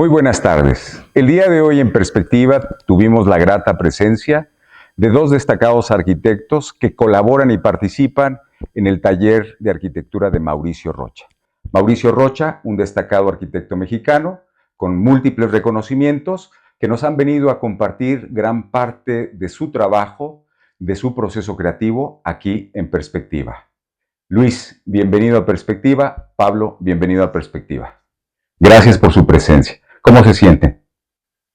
Muy buenas tardes. El día de hoy en Perspectiva tuvimos la grata presencia de dos destacados arquitectos que colaboran y participan en el taller de arquitectura de Mauricio Rocha. Mauricio Rocha, un destacado arquitecto mexicano con múltiples reconocimientos que nos han venido a compartir gran parte de su trabajo, de su proceso creativo aquí en Perspectiva. Luis, bienvenido a Perspectiva. Pablo, bienvenido a Perspectiva. Gracias por su presencia. ¿Cómo se siente?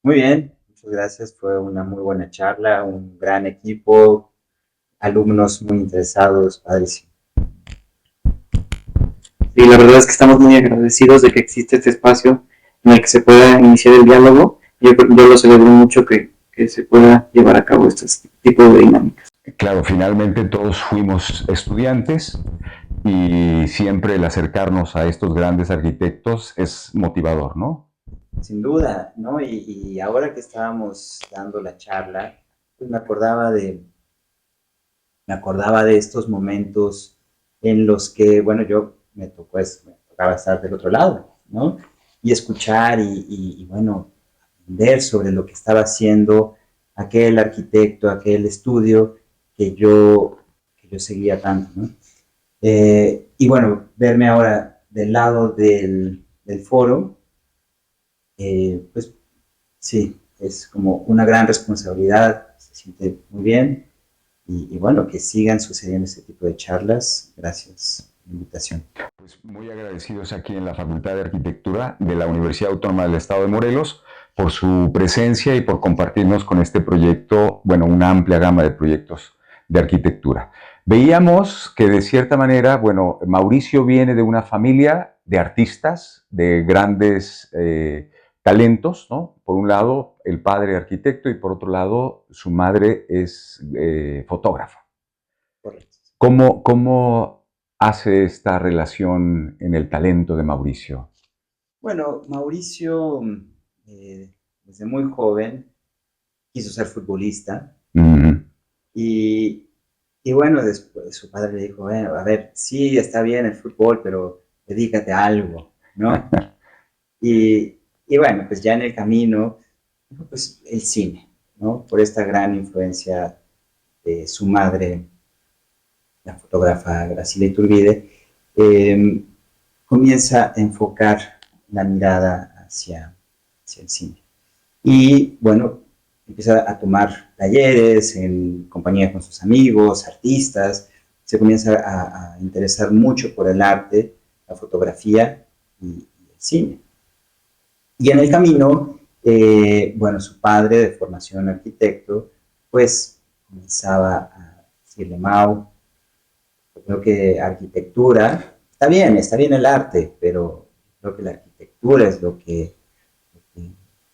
Muy bien, muchas gracias. Fue una muy buena charla, un gran equipo, alumnos muy interesados, padrísimo. Sí, la verdad es que estamos muy agradecidos de que existe este espacio en el que se pueda iniciar el diálogo. Yo lo celebro mucho que se pueda llevar a cabo este tipo de dinámicas. Claro, finalmente todos fuimos estudiantes y siempre el acercarnos a estos grandes arquitectos es motivador, ¿no? Sin duda, ¿no? Y ahora que estábamos dando la charla, pues me acordaba de estos momentos en los que, bueno, me tocaba estar del otro lado, ¿no? Y escuchar y bueno, ver sobre lo que estaba haciendo aquel arquitecto, aquel estudio que yo seguía tanto, ¿no? Y bueno, verme ahora del lado del foro, pues sí, es como una gran responsabilidad, se siente muy bien y bueno, que sigan sucediendo este tipo de charlas. Gracias por la invitación. Pues muy agradecidos aquí en la Facultad de Arquitectura de la Universidad Autónoma del Estado de Morelos por su presencia y por compartirnos con este proyecto, bueno, una amplia gama de proyectos de arquitectura. Veíamos que de cierta manera, bueno, Mauricio viene de una familia de artistas, de grandes talentos, ¿no? Por un lado, el padre arquitecto y por otro lado, su madre es fotógrafa. Correcto. ¿Cómo hace esta relación en el talento de Mauricio? Bueno, Mauricio, desde muy joven, quiso ser futbolista y, y bueno, después su padre le dijo, bueno, a ver, sí, está bien el fútbol, pero dedícate a algo, ¿no? Y bueno, pues ya en el camino, pues el cine, ¿no? Por esta gran influencia de su madre, la fotógrafa Graciela Iturbide, comienza a enfocar la mirada hacia el cine. Y bueno, empieza a tomar talleres en compañía con sus amigos, artistas, se comienza a interesar mucho por el arte, la fotografía y el cine. Y en el camino, bueno, su padre de formación arquitecto, pues comenzaba a decirle, Mau, yo creo que arquitectura, está bien el arte, pero creo que la arquitectura es lo que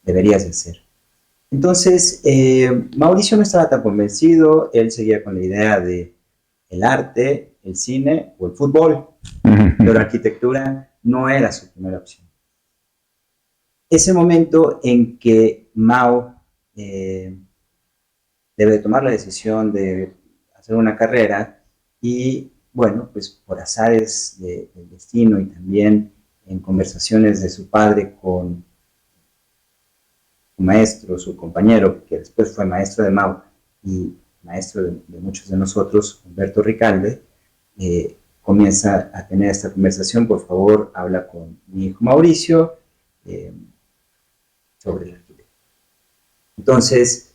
deberías hacer. Entonces, Mauricio no estaba tan convencido, él seguía con la idea de el arte, el cine o el fútbol, pero la arquitectura no era su primera opción. Ese momento en que Mao debe tomar la decisión de hacer una carrera y, bueno, pues por azares del destino y también en conversaciones de su padre con su maestro, su compañero, que después fue maestro de Mao y maestro de muchos de nosotros, Humberto Ricalde, comienza a tener esta conversación, por favor, habla con mi hijo Mauricio sobre el arquitecto. Entonces,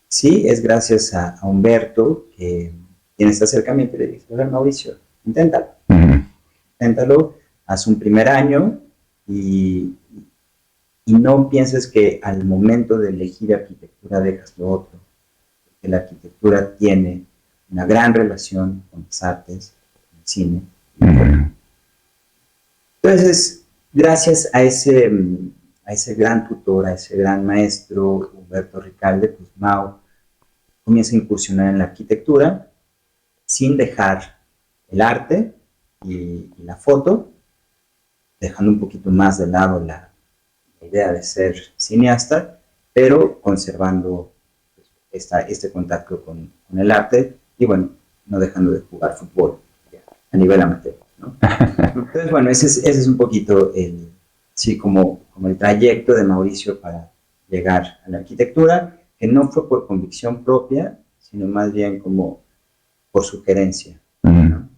sí, es gracias a Humberto que tiene este acercamiento y le dice, a ver, Mauricio, inténtalo. Inténtalo, haz un primer año y no pienses que al momento de elegir arquitectura dejas lo otro, porque la arquitectura tiene una gran relación con las artes, con el cine. Entonces, gracias a ese gran tutor, a ese gran maestro, Humberto Ricalde, pues Mao comienza a incursionar en la arquitectura sin dejar el arte y la foto, dejando un poquito más de lado la idea de ser cineasta, pero conservando este contacto con el arte y bueno, no dejando de jugar fútbol a nivel amateur, ¿no? Entonces, bueno, ese es un poquito sí, como el trayecto de Mauricio para llegar a la arquitectura, que no fue por convicción propia, sino más bien como por sugerencia, ¿no?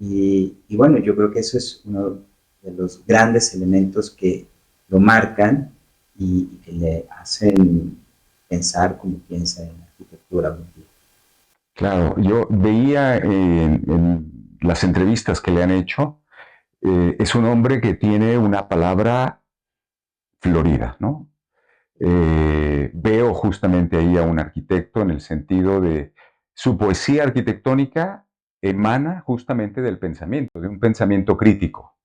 Y bueno, yo creo que eso es uno de los grandes elementos que lo marcan y que le hacen pensar como piensa en la arquitectura. Claro, yo veía en las entrevistas que le han hecho, es un hombre que tiene una palabra florida, ¿no? Veo justamente ahí a un arquitecto en el sentido de su poesía arquitectónica emana justamente del pensamiento, de un pensamiento crítico.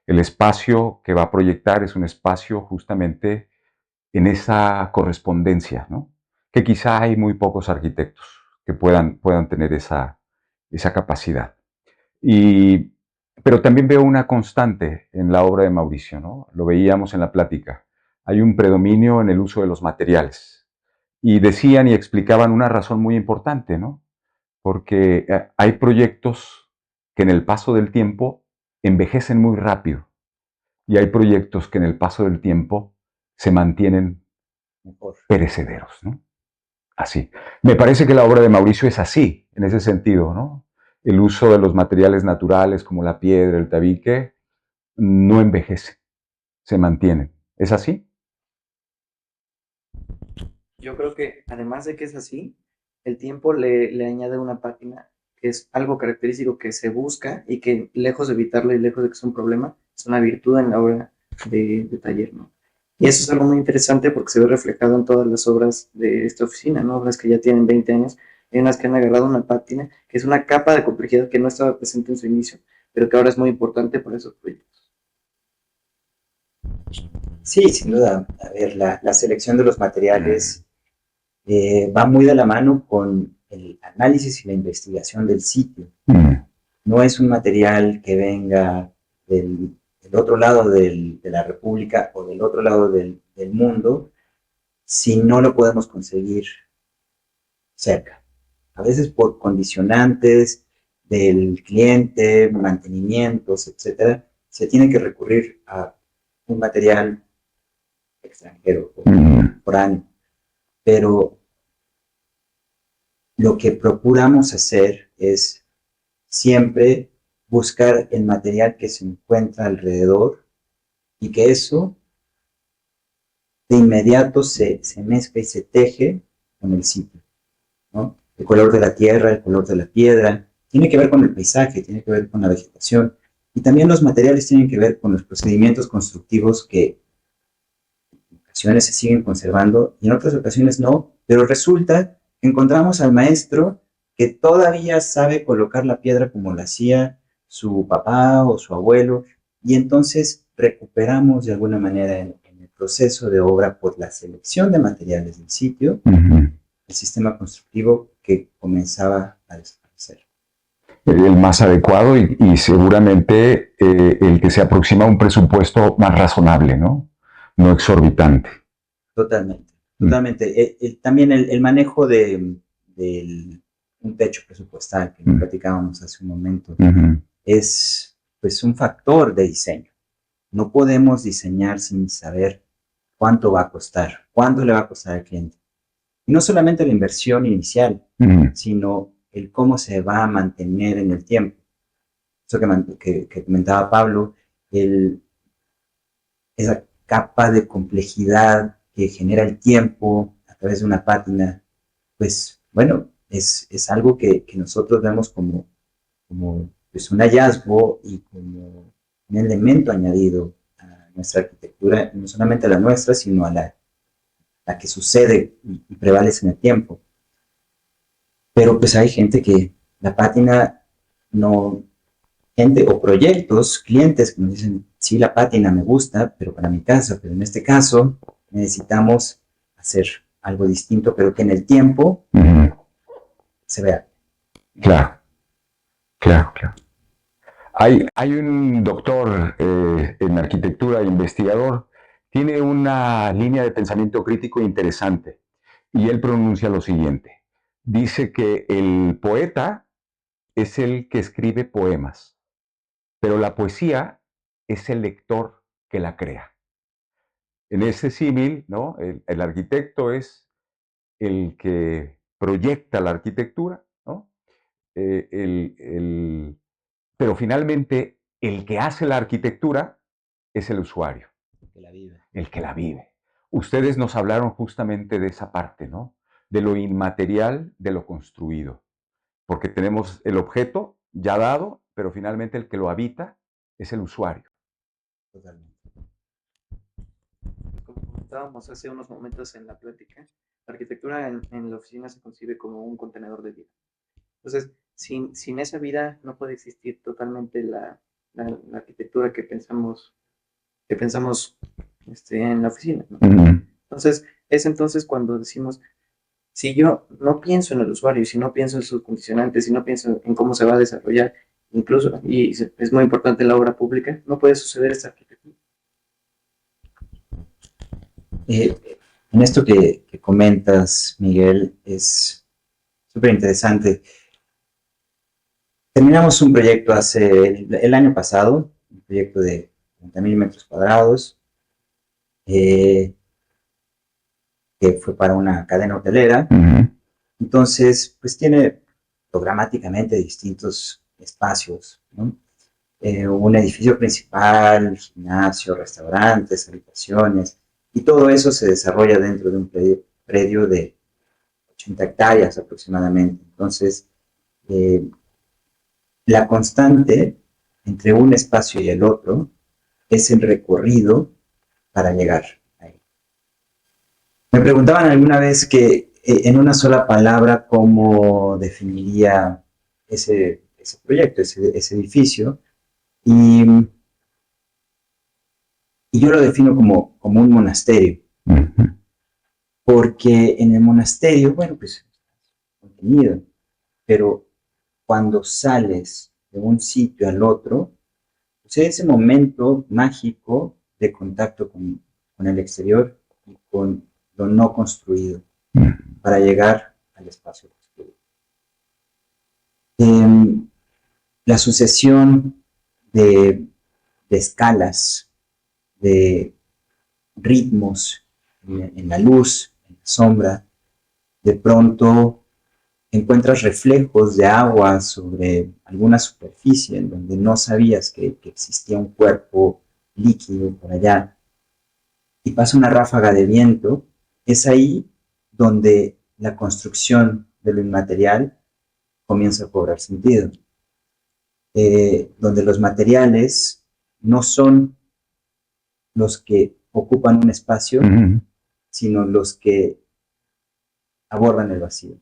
El espacio que va a proyectar es un espacio justamente en esa correspondencia, ¿no? Que quizá hay muy pocos arquitectos que puedan tener esa capacidad. Y, pero también veo una constante en la obra de Mauricio, ¿no? Lo veíamos en la plática. Hay un predominio en el uso de los materiales. Y decían y explicaban una razón muy importante, ¿no? Porque hay proyectos que en el paso del tiempo envejecen muy rápido y hay proyectos que en el paso del tiempo se mantienen Mejor. perecederos, ¿no? Así. Me parece que la obra de Mauricio es así, en ese sentido, ¿no? El uso de los materiales naturales como la piedra, el tabique, no envejece, se mantienen. ¿Es así? Yo creo que además de que es así, el tiempo le añade una pátina que es algo característico que se busca y que lejos de evitarlo y lejos de que sea un problema, es una virtud en la obra de taller, ¿no? Y eso es algo muy interesante porque se ve reflejado en todas las obras de esta oficina, ¿no? Obras que ya tienen 20 años, hay unas que han agarrado una pátina, que es una capa de complejidad que no estaba presente en su inicio, pero que ahora es muy importante para esos proyectos. Sí, sin duda. A ver, la selección de los materiales va muy de la mano con el análisis y la investigación del sitio. No es un material que venga del otro lado de la República o del otro lado del mundo si no lo podemos conseguir cerca. A veces por condicionantes del cliente, mantenimientos, etcétera, se tiene que recurrir a un material extranjero o foráneo. Pero lo que procuramos hacer es siempre buscar el material que se encuentra alrededor y que eso de inmediato se mezcla y se teje con el sitio, ¿no? El color de la tierra, el color de la piedra, tiene que ver con el paisaje, tiene que ver con la vegetación y también los materiales tienen que ver con los procedimientos constructivos que en ocasiones se siguen conservando y en otras ocasiones no, pero resulta que encontramos al maestro que todavía sabe colocar la piedra como la hacía su papá o su abuelo y entonces recuperamos de alguna manera en el proceso de obra por la selección de materiales del sitio el sistema constructivo que comenzaba a desaparecer. El más adecuado y seguramente el que se aproxima a un presupuesto más razonable, ¿no? No exorbitante. Totalmente, totalmente. También el manejo de un techo presupuestal que platicábamos hace un momento es pues un factor de diseño. No podemos diseñar sin saber cuánto va a costar, cuánto le va a costar al cliente. Y no solamente la inversión inicial, sino el cómo se va a mantener en el tiempo. Eso que comentaba Pablo, esa capa de complejidad que genera el tiempo a través de una pátina, pues bueno, es algo que nosotros vemos como pues, un hallazgo y como un elemento añadido a nuestra arquitectura, no solamente a la nuestra, sino a la que sucede y prevalece en el tiempo. Pero pues hay gente que la pátina no, gente o proyectos, clientes que nos dicen, sí, la pátina me gusta, pero para mi casa, pero en este caso necesitamos hacer algo distinto, pero que en el tiempo se vea. Claro, claro, claro. Hay un doctor en arquitectura, investigador, tiene una línea de pensamiento crítico interesante y él pronuncia lo siguiente. Dice que el poeta es el que escribe poemas, pero la poesía es el lector que la crea. En ese símil, ¿no? El arquitecto es el que proyecta la arquitectura, ¿no? Pero finalmente el que hace la arquitectura es el usuario, Que la vive. el que la vive. Ustedes nos hablaron justamente de esa parte, ¿no? De lo inmaterial, de lo construido. Porque tenemos el objeto ya dado, pero finalmente el que lo habita es el usuario. Totalmente. Como comentábamos hace unos momentos en la plática, la arquitectura en la oficina se concibe como un contenedor de vida. Entonces, sin esa vida no puede existir totalmente la arquitectura que pensamos en la oficina, ¿no? Entonces, es entonces cuando decimos, si yo no pienso en el usuario, si no pienso en sus condicionantes, si no pienso en cómo se va a desarrollar, incluso, y es muy importante en la obra pública, no puede suceder esta arquitectura. En esto que comentas, Miguel, es súper interesante. Terminamos un proyecto el año pasado, un proyecto de 30,000 metros cuadrados, que fue para una cadena hotelera. Entonces, pues tiene programáticamente distintos espacios, ¿no? Un edificio principal, gimnasio, restaurantes, habitaciones, y todo eso se desarrolla dentro de un predio de 80 hectáreas aproximadamente. Entonces, la constante entre un espacio y el otro es el recorrido para llegar ahí. Me preguntaban alguna vez que en una sola palabra cómo definiría ese proyecto, ese edificio, y yo lo defino como un monasterio, porque en el monasterio, bueno, pues contenido, pero cuando sales de un sitio al otro, pues es ese momento mágico de contacto con el exterior y con lo no construido para llegar al espacio construido. La sucesión de escalas, de ritmos en la luz, en la sombra, de pronto encuentras reflejos de agua sobre alguna superficie en donde no sabías que existía un cuerpo líquido por allá, y pasa una ráfaga de viento. Es ahí donde la construcción de lo inmaterial comienza a cobrar sentido, donde los materiales no son los que ocupan un espacio, sino los que abordan el vacío,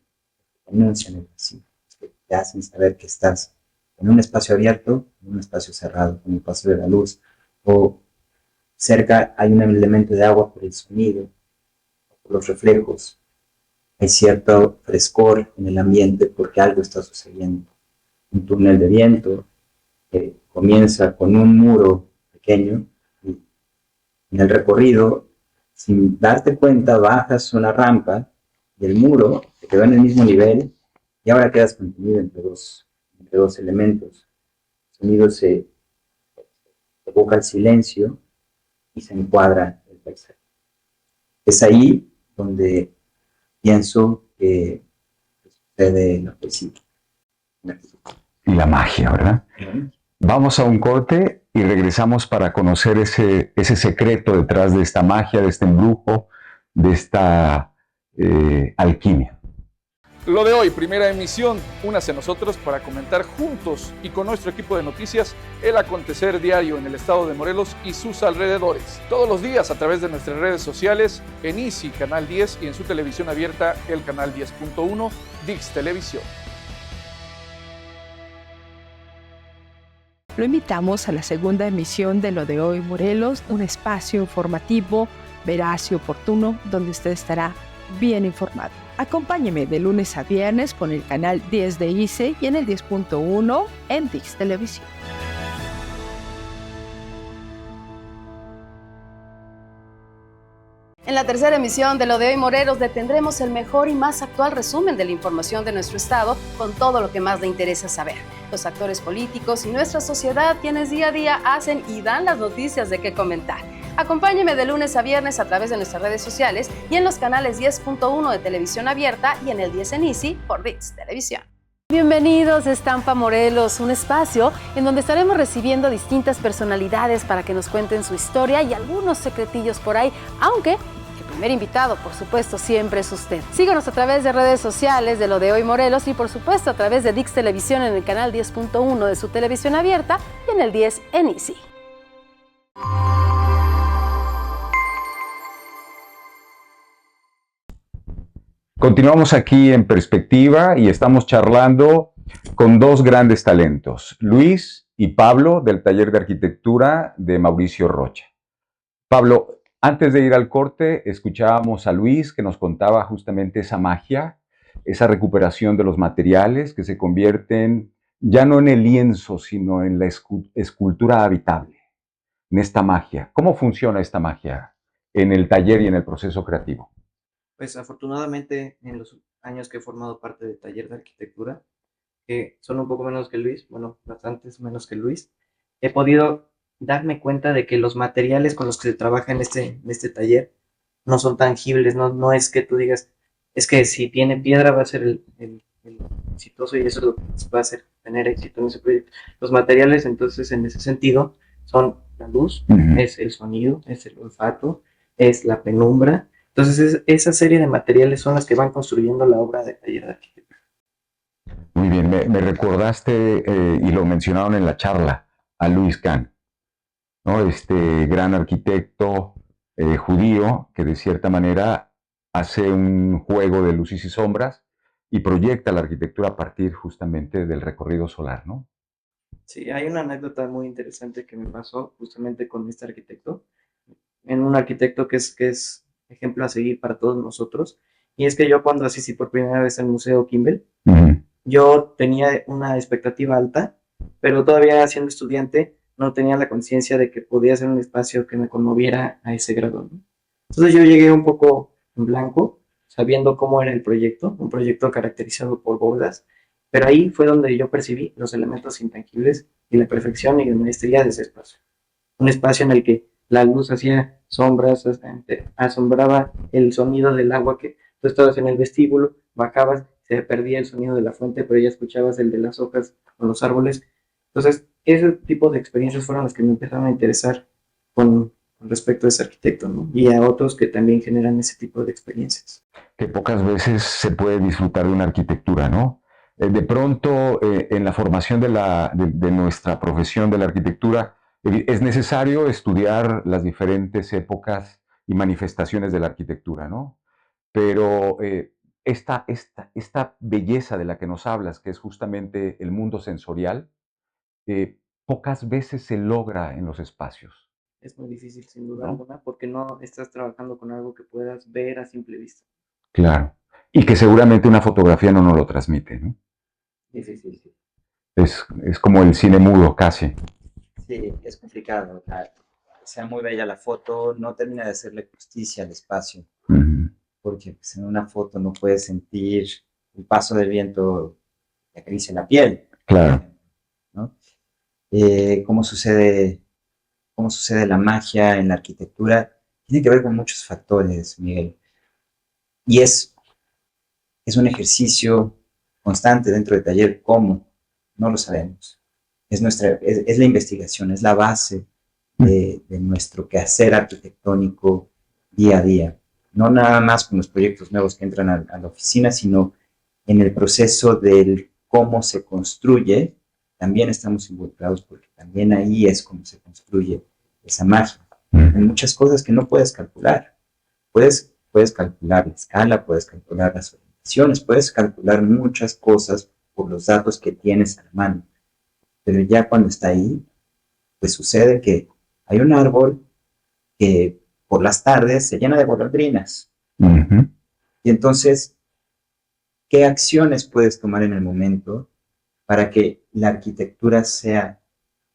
anuncian el vacío, que te hacen saber que estás en un espacio abierto, en un espacio cerrado, con el paso de la luz, o cerca hay un elemento de agua por el sonido, por los reflejos, hay cierto frescor en el ambiente porque algo está sucediendo. Un túnel de viento que comienza con un muro pequeño y en el recorrido, sin darte cuenta, bajas una rampa y el muro te quedó en el mismo nivel y ahora quedas contenido entre dos elementos. El sonido se evoca el silencio y se encuadra el paisaje. Es ahí donde pienso que sucede la poesía. Y la magia, ¿verdad? Vamos a un corte y regresamos para conocer ese secreto detrás de esta magia, de este embrujo, de esta alquimia. Lo de hoy, primera emisión, únase a nosotros para comentar juntos y con nuestro equipo de noticias el acontecer diario en el estado de Morelos y sus alrededores. Todos los días a través de nuestras redes sociales, en Easy, Canal 10 y en su televisión abierta, el canal 10.1, Dix Televisión. Lo invitamos a la segunda emisión de Lo de Hoy Morelos, un espacio informativo, veraz y oportuno, donde usted estará bien informado. Acompáñeme de lunes a viernes por el canal 10 de ICE y en el 10.1 en Dix Televisión. En En la tercera emisión de Lo de Hoy Morelos le tendremos el mejor y más actual resumen de la información de nuestro estado con todo lo que más le interesa saber. Los actores políticos y nuestra sociedad quienes día a día hacen y dan las noticias de qué comentar. Acompáñeme de lunes a viernes a través de nuestras redes sociales y en los canales 10.1 de Televisión Abierta y en el 10 en Easy por ViX Televisión. Bienvenidos a Estampa Morelos, un espacio en donde estaremos recibiendo distintas personalidades para que nos cuenten su historia y algunos secretillos por ahí, aunque el primer invitado, por supuesto, siempre es usted. Síganos a través de redes sociales de Lo de Hoy Morelos y por supuesto a través de ViX Televisión en el canal 10.1 de su Televisión Abierta y en el 10 en Easy. Continuamos aquí en Perspectiva y estamos charlando con dos grandes talentos, Luis y Pablo, del taller de arquitectura de Mauricio Rocha. Pablo, antes de ir al corte, escuchábamos a Luis que nos contaba justamente esa magia, esa recuperación de los materiales que se convierten ya no en el lienzo, sino en la escultura habitable, en esta magia. ¿Cómo funciona esta magia en el taller y en el proceso creativo? Pues afortunadamente en los años que he formado parte del taller de arquitectura, que son un poco menos que Luis, bueno, bastantes menos que Luis, he podido darme cuenta de que los materiales con los que se trabaja en este taller no son tangibles, no es que tú digas, es que si tiene piedra va a ser el exitoso y eso es lo que va a hacer tener éxito en ese proyecto. Los materiales entonces en ese sentido son la luz, es el sonido, es el olfato, es la penumbra. Entonces, esa serie de materiales son las que van construyendo la obra de taller de arquitectura. Muy bien, me recordaste, y lo mencionaron en la charla, a Louis Kahn, ¿no? Este gran arquitecto judío que de cierta manera hace un juego de luces y sombras y proyecta la arquitectura a partir justamente del recorrido solar, ¿no? Sí, hay una anécdota muy interesante que me pasó justamente con este arquitecto, en un arquitecto que es ejemplo a seguir para todos nosotros. Y es que yo cuando asistí por primera vez al Museo Kimbell, yo tenía una expectativa alta, pero todavía siendo estudiante no tenía la conciencia de que podía ser un espacio que me conmoviera a ese grado, ¿no? Entonces yo llegué un poco en blanco, sabiendo cómo era el proyecto, un proyecto caracterizado por bóvedas, pero ahí fue donde yo percibí los elementos intangibles y la perfección y la maestría de ese espacio. Un espacio en el que la luz hacía sombras, asombraba el sonido del agua, que tú estabas en el vestíbulo, bajabas, se perdía el sonido de la fuente, pero ya escuchabas el de las hojas o los árboles. Entonces, ese tipo de experiencias fueron las que me empezaron a interesar con respecto a ese arquitecto, ¿no? Y a otros que también generan ese tipo de experiencias. Que pocas veces se puede disfrutar de una arquitectura, ¿no? De pronto, en la formación de nuestra profesión de la arquitectura, es necesario estudiar las diferentes épocas y manifestaciones de la arquitectura, ¿no? Pero esta belleza de la que nos hablas, que es justamente el mundo sensorial, pocas veces se logra en los espacios. Es muy difícil, sin duda ¿No? alguna, porque no estás trabajando con algo que puedas ver a simple vista. Claro. Y que seguramente una fotografía no nos lo transmite, ¿no? Difícil, sí. Es como el cine mudo, casi. Sí, es complicado. O sea muy bella la foto, no termina de hacerle justicia al espacio, porque pues, en una foto no puedes sentir el paso del viento que acaricia la piel. Claro. ¿No? ¿Cómo sucede la magia en la arquitectura? Tiene que ver con muchos factores, Miguel. Y es un ejercicio constante dentro del taller. ¿Cómo? No lo sabemos. Es la investigación, es la base de nuestro quehacer arquitectónico día a día. No nada más con los proyectos nuevos que entran a la oficina, sino en el proceso del cómo se construye. También estamos involucrados porque también ahí es como se construye esa magia. Hay muchas cosas que no puedes calcular. Puedes calcular la escala, puedes calcular las orientaciones, puedes calcular muchas cosas por los datos que tienes a la mano. Pero ya cuando está ahí, pues sucede que hay un árbol que por las tardes se llena de golondrinas. Y entonces, ¿qué acciones puedes tomar en el momento para que la arquitectura sea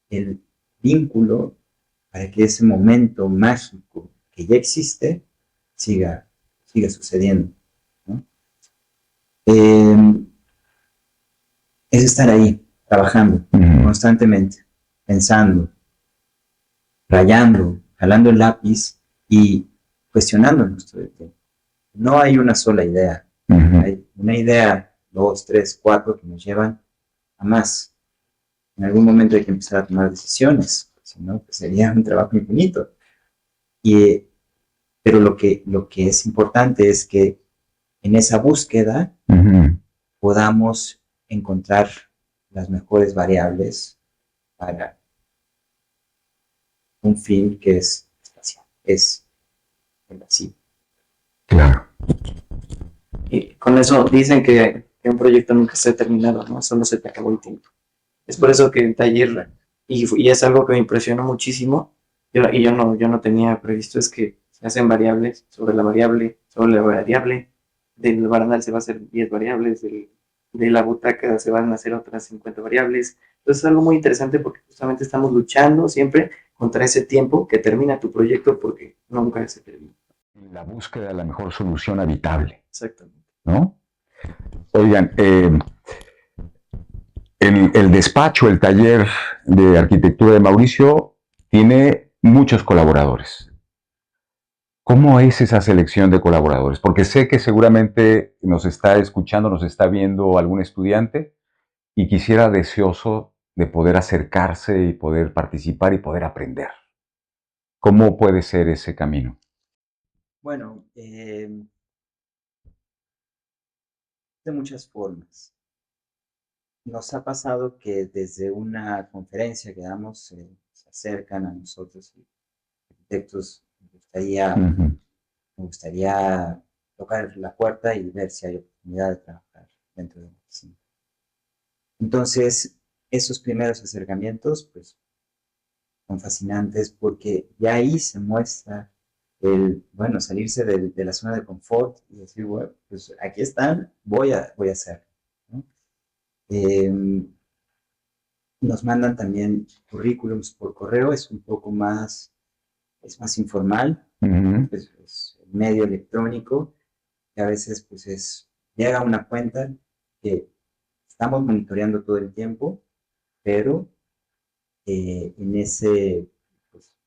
el vínculo para que ese momento mágico que ya existe siga sucediendo, ¿no? Eh, es estar ahí, trabajando constantemente, pensando, rayando, jalando el lápiz y cuestionándonos todo el tiempo. No hay una sola idea. Hay una idea, 2, 3, 4 que nos llevan a más. En algún momento hay que empezar a tomar decisiones, si no, pues sería un trabajo infinito. Pero lo que es importante es que en esa búsqueda podamos encontrar las mejores variables para un fin que es espacial, es el vacío. Claro. Y con eso dicen que un proyecto nunca se ha terminado, ¿no? Solo se te acabó el tiempo. Es por eso que el taller, y es algo que me impresionó muchísimo, yo no tenía previsto, es que se hacen variables sobre la variable, del barandal se va a hacer 10 variables, de la butaca se van a hacer otras 50 variables. Entonces es algo muy interesante porque justamente estamos luchando siempre contra ese tiempo que termina tu proyecto porque nunca se termina. La búsqueda de la mejor solución habitable, Exactamente. ¿no? Oigan, el despacho, el taller de arquitectura de Mauricio tiene muchos colaboradores. ¿Cómo es esa selección de colaboradores? Porque sé que seguramente nos está escuchando, nos está viendo algún estudiante y quisiera deseoso de poder acercarse y poder participar y poder aprender. ¿Cómo puede ser ese camino? Bueno, de muchas formas. Nos ha pasado que desde una conferencia que damos se acercan a nosotros arquitectos. Me gustaría tocar la puerta y ver si hay oportunidad de trabajar dentro de la oficina. Entonces, esos primeros acercamientos, pues, son fascinantes porque ya ahí se muestra bueno, salirse de la zona de confort y decir, bueno, pues aquí están, voy a hacerlo, ¿no? Nos mandan también currículums por correo, es un poco más, es más informal, es medio electrónico, que a veces pues llega una cuenta que estamos monitoreando todo el tiempo, pero en ese pues,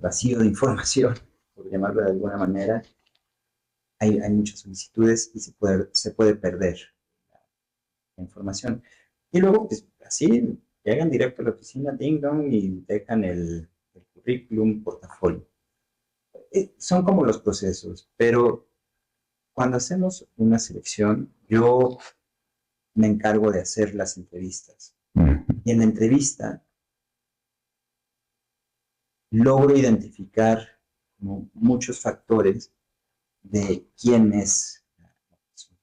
vacío de información, por llamarlo de alguna manera, hay muchas solicitudes y se puede perder la información. Y luego, pues así, llegan directo a la oficina, ding dong, y dejan el currículum, portafolio. Son como los procesos, pero cuando hacemos una selección, yo me encargo de hacer las entrevistas. Y en la entrevista logro identificar como muchos factores de quién es la persona.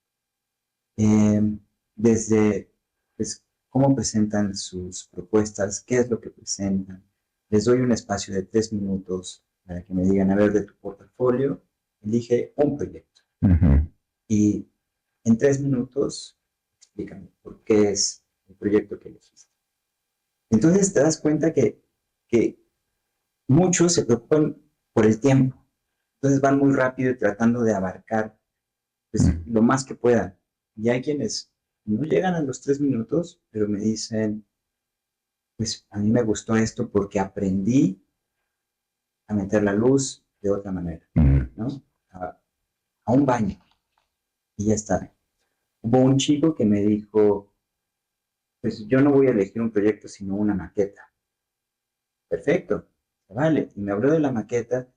Desde pues, cómo presentan sus propuestas, qué es lo que presentan. Les doy un espacio de 3 minutos para que me digan, a ver, de tu portafolio, elige un proyecto. Y en 3 minutos, explícame por qué es el proyecto que elegiste. Entonces te das cuenta que muchos se preocupan por el tiempo. Entonces van muy rápido y tratando de abarcar pues, lo más que puedan. Y hay quienes no llegan a los 3 minutos, pero me dicen, pues a mí me gustó esto porque aprendí a meter la luz de otra manera, ¿no? A un baño. Y ya está. Hubo un chico que me dijo, pues yo no voy a elegir un proyecto, sino una maqueta. Perfecto, vale. Y me habló de la maqueta,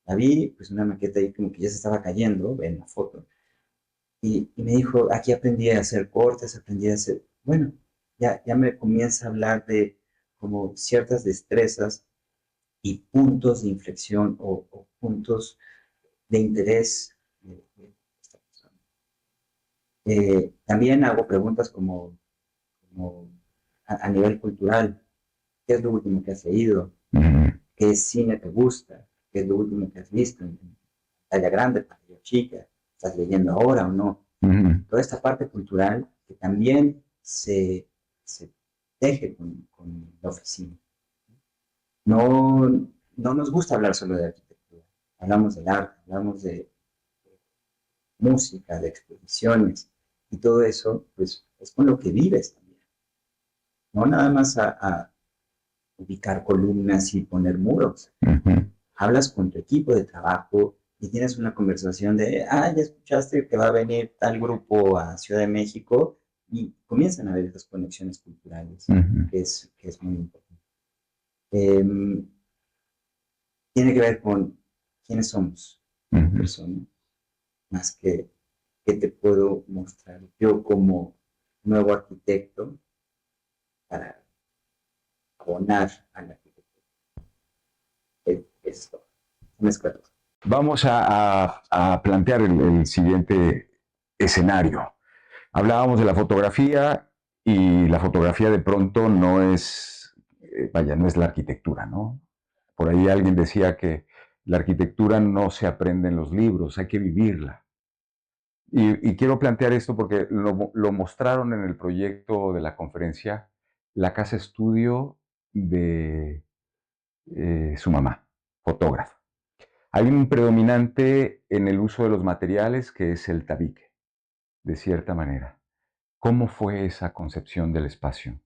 la vi, pues una maqueta ahí como que ya se estaba cayendo en la foto. Y me dijo, aquí aprendí a hacer cortes, aprendí a hacer, bueno, ya me comienza a hablar de como ciertas destrezas y puntos de inflexión o puntos de interés de esta persona. También hago preguntas como a nivel cultural. ¿Qué es lo último que has leído? ¿Qué cine te gusta? ¿Qué es lo último que has visto en pantalla grande, pantalla chica? ¿Estás leyendo ahora o no? Toda esta parte cultural que también se teje con la oficina. No nos gusta hablar solo de arquitectura. hablamos del arte, hablamos de música, de exposiciones, y todo eso, pues, es con lo que vives también. No nada más a ubicar columnas y poner muros. Hablas con tu equipo de trabajo y tienes una conversación de, ya escuchaste que va a venir tal grupo a Ciudad de México, y comienzan a haber esas conexiones culturales, que es muy importante. Tiene que ver con quiénes somos, personas, más que qué te puedo mostrar yo como nuevo arquitecto para abonar a la arquitectura. Es todo. Mezclado. Vamos a plantear el siguiente escenario. Hablábamos de la fotografía y la fotografía de pronto no es, no es la arquitectura, ¿no? Por ahí alguien decía que la arquitectura no se aprende en los libros, hay que vivirla. Y quiero plantear esto porque lo mostraron en el proyecto de la conferencia, la casa estudio de su mamá, fotógrafa. Hay un predominante en el uso de los materiales que es el tabique, de cierta manera. ¿Cómo fue esa concepción del espacio?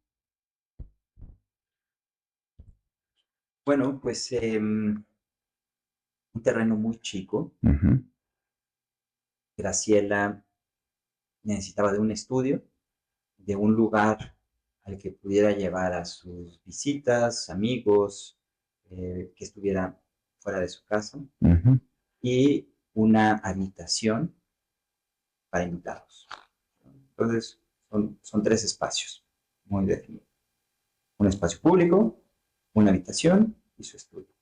Bueno, pues un terreno muy chico. Graciela necesitaba de un estudio, de un lugar al que pudiera llevar a sus visitas, amigos, que estuviera fuera de su casa, y una habitación para invitados. Entonces, son 3 espacios muy definidos. Un espacio público, una habitación y su estudio.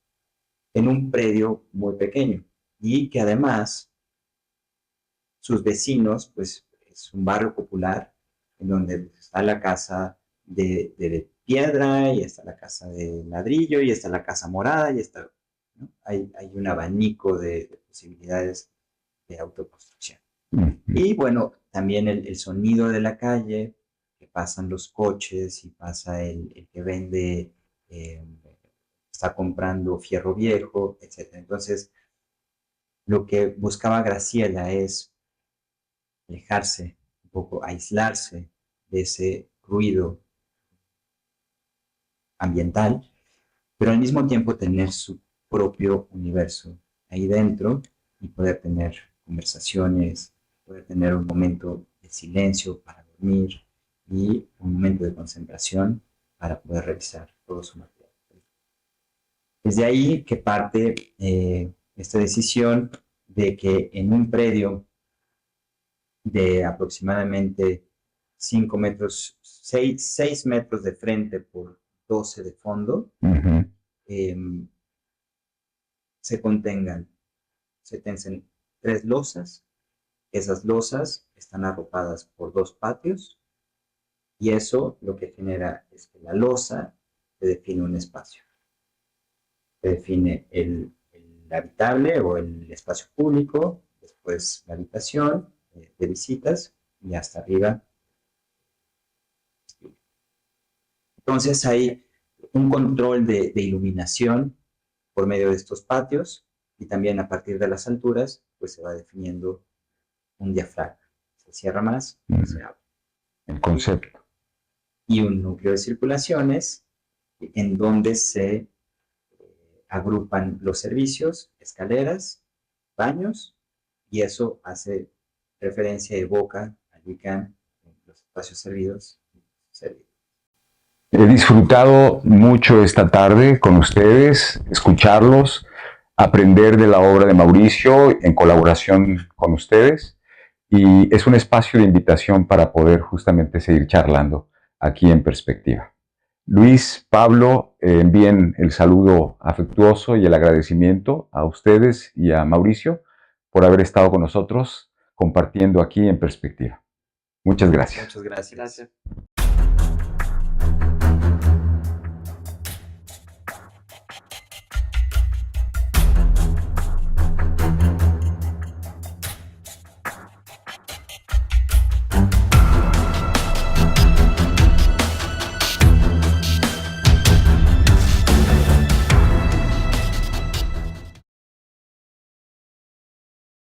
En un predio muy pequeño, y que además sus vecinos, pues es un barrio popular en donde está la casa de piedra, y está la casa de ladrillo, y está la casa morada, y está, ¿no? Hay un abanico de posibilidades de autoconstrucción. Y bueno, también el sonido de la calle, que pasan los coches y pasa el que vende, está comprando fierro viejo, etc. Entonces, lo que buscaba Graciela es alejarse un poco, aislarse de ese ruido ambiental, pero al mismo tiempo tener su propio universo ahí dentro y poder tener conversaciones, poder tener un momento de silencio para dormir y un momento de concentración para poder revisar todo su material. Desde ahí que parte esta decisión de que en un predio de aproximadamente 5 metros, 6 metros de frente por 12 de fondo, se tensen 3 losas. Esas losas están arropadas por 2 patios, y eso lo que genera es que la losa te define un espacio. Te define el habitable o el espacio público, después la habitación de visitas, y hasta arriba. Entonces hay un control de iluminación por medio de estos patios, y también a partir de las alturas pues se va definiendo un diafragma. Se cierra más, se abre. El concepto. Y un núcleo de circulaciones en donde se agrupan los servicios, escaleras, baños, y eso hace referencia, evoca al ICANN, los espacios servidos. He disfrutado mucho esta tarde con ustedes, escucharlos, aprender de la obra de Mauricio en colaboración con ustedes, y es un espacio de invitación para poder justamente seguir charlando aquí en Perspectiva. Luis, Pablo, envíen el saludo afectuoso y el agradecimiento a ustedes y a Mauricio por haber estado con nosotros compartiendo aquí en Perspectiva. Muchas gracias. Muchas gracias.